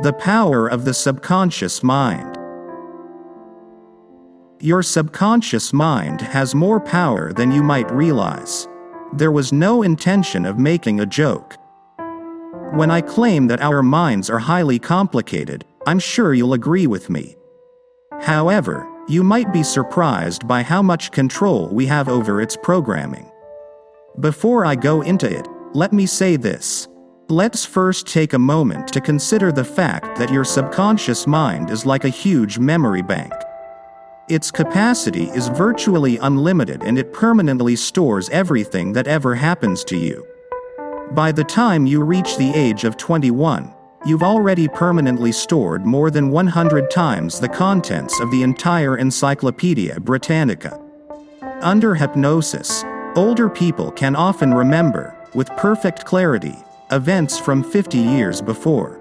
The power of the subconscious mind. Your subconscious mind has more power than you might realize. There was no intention of making a joke. When I claim that our minds are highly complicated, I'm sure you'll agree with me. However, you might be surprised by how much control we have over its programming. Before I go into it, let me say this. Let's first take a moment to consider the fact that your subconscious mind is like a huge memory bank. Its capacity is virtually unlimited and it permanently stores everything that ever happens to you. By the time you reach the age of 21, you've already permanently stored more than 100 times the contents of the entire Encyclopedia Britannica. Under hypnosis, older people can often remember, with perfect clarity, events from 50 years before.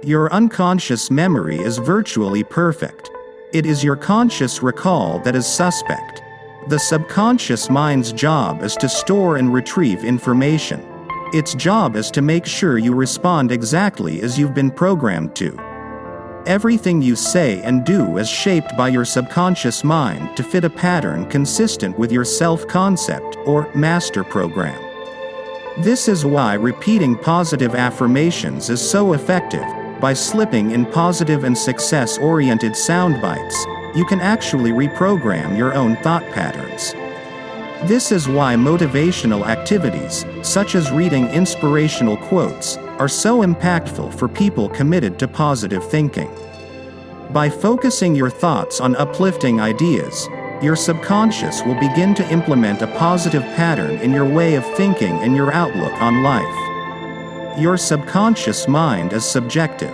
Your unconscious memory is virtually perfect. It is your conscious recall that is suspect. The subconscious mind's job is to store and retrieve information. Its job is to make sure you respond exactly as you've been programmed to. Everything you say and do is shaped by your subconscious mind to fit a pattern consistent with your self-concept, or master program. This is why repeating positive affirmations is so effective. By slipping in positive and success-oriented sound bites, you can actually reprogram your own thought patterns. This is why motivational activities, such as reading inspirational quotes, are so impactful for people committed to positive thinking. By focusing your thoughts on uplifting ideas, your subconscious will begin to implement a positive pattern in your way of thinking and your outlook on life. Your subconscious mind is subjective.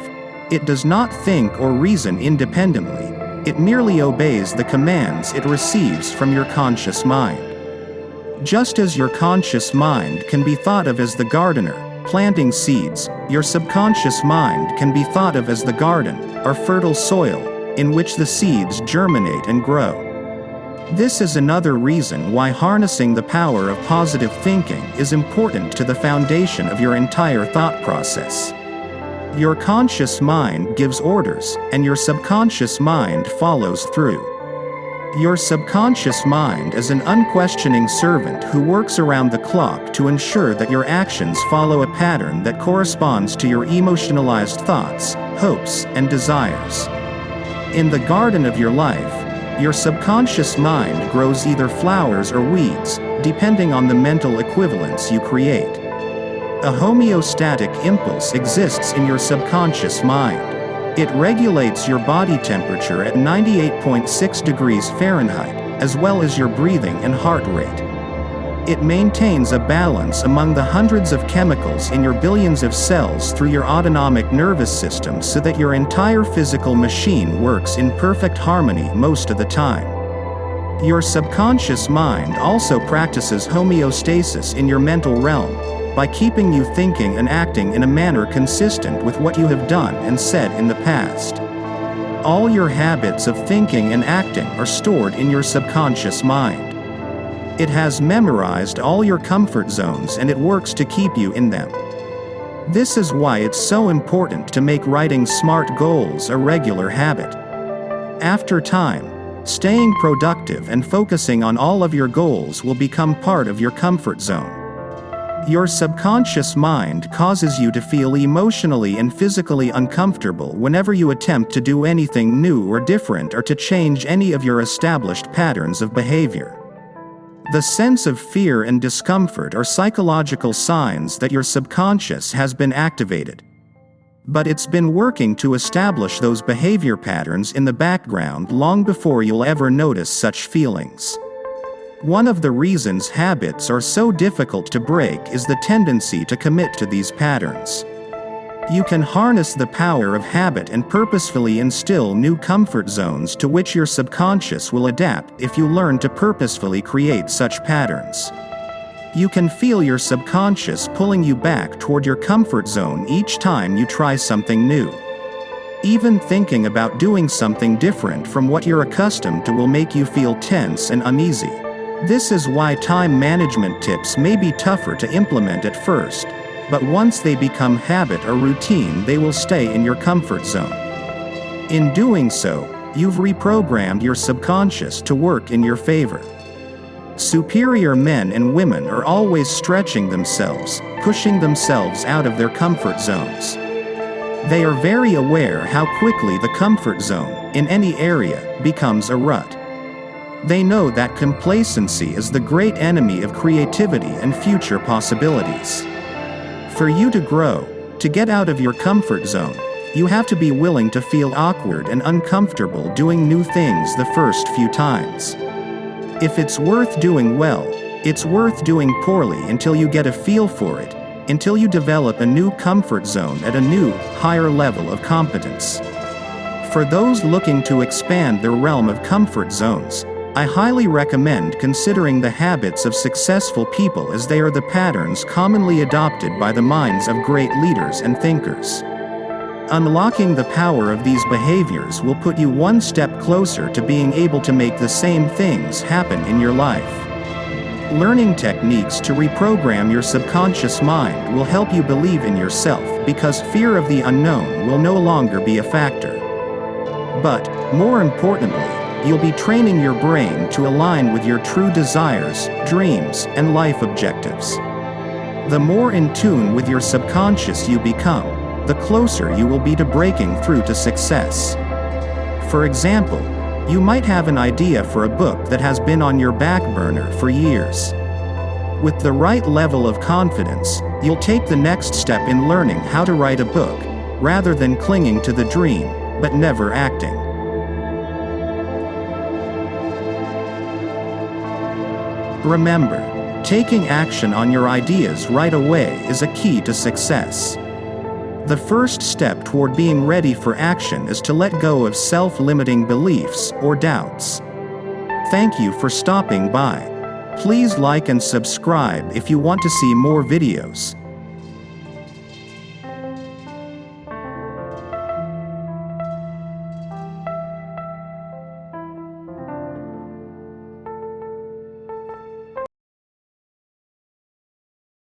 It does not think or reason independently. It merely obeys the commands it receives from your conscious mind. Just as your conscious mind can be thought of as the gardener, planting seeds, your subconscious mind can be thought of as the garden, or fertile soil, in which the seeds germinate and grow. This is another reason why harnessing the power of positive thinking is important to the foundation of your entire thought process. Your conscious mind gives orders, and your subconscious mind follows through. Your subconscious mind is an unquestioning servant who works around the clock to ensure that your actions follow a pattern that corresponds to your emotionalized thoughts, hopes, and desires. In the garden of your life, your subconscious mind grows either flowers or weeds, depending on the mental equivalence you create. A homeostatic impulse exists in your subconscious mind. It regulates your body temperature at 98.6 degrees Fahrenheit, as well as your breathing and heart rate. It maintains a balance among the hundreds of chemicals in your billions of cells through your autonomic nervous system so that your entire physical machine works in perfect harmony most of the time. Your subconscious mind also practices homeostasis in your mental realm, by keeping you thinking and acting in a manner consistent with what you have done and said in the past. All your habits of thinking and acting are stored in your subconscious mind. It has memorized all your comfort zones and it works to keep you in them. This is why it's so important to make writing SMART goals a regular habit. After time, staying productive and focusing on all of your goals will become part of your comfort zone. Your subconscious mind causes you to feel emotionally and physically uncomfortable whenever you attempt to do anything new or different or to change any of your established patterns of behavior. The sense of fear and discomfort are psychological signs that your subconscious has been activated. But it's been working to establish those behavior patterns in the background long before you'll ever notice such feelings. One of the reasons habits are so difficult to break is the tendency to commit to these patterns. You can harness the power of habit and purposefully instill new comfort zones to which your subconscious will adapt if you learn to purposefully create such patterns. You can feel your subconscious pulling you back toward your comfort zone each time you try something new. Even thinking about doing something different from what you're accustomed to will make you feel tense and uneasy. This is why time management tips may be tougher to implement at first. but once they become habit or routine, they will stay in your comfort zone. In doing so, you've reprogrammed your subconscious to work in your favor. Superior men and women are always stretching themselves, pushing themselves out of their comfort zones. They are very aware how quickly the comfort zone, in any area, becomes a rut. They know that complacency is the great enemy of creativity and future possibilities. For you to grow, to get out of your comfort zone, you have to be willing to feel awkward and uncomfortable doing new things the first few times. If it's worth doing well, it's worth doing poorly until you get a feel for it, until you develop a new comfort zone at a new, higher level of competence. For those looking to expand their realm of comfort zones, I highly recommend considering the habits of successful people, as they are the patterns commonly adopted by the minds of great leaders and thinkers. Unlocking the power of these behaviors will put you one step closer to being able to make the same things happen in your life. Learning techniques to reprogram your subconscious mind will help you believe in yourself, because fear of the unknown will no longer be a factor. But, more importantly, you'll be training your brain to align with your true desires, dreams, and life objectives. The more in tune with your subconscious you become, the closer you will be to breaking through to success. For example, you might have an idea for a book that has been on your back burner for years. With the right level of confidence, you'll take the next step in learning how to write a book, rather than clinging to the dream, but never acting. Remember, taking action on your ideas right away is a key to success. The first step toward being ready for action is to let go of self-limiting beliefs or doubts. Thank you for stopping by. Please like and subscribe if you want to see more videos.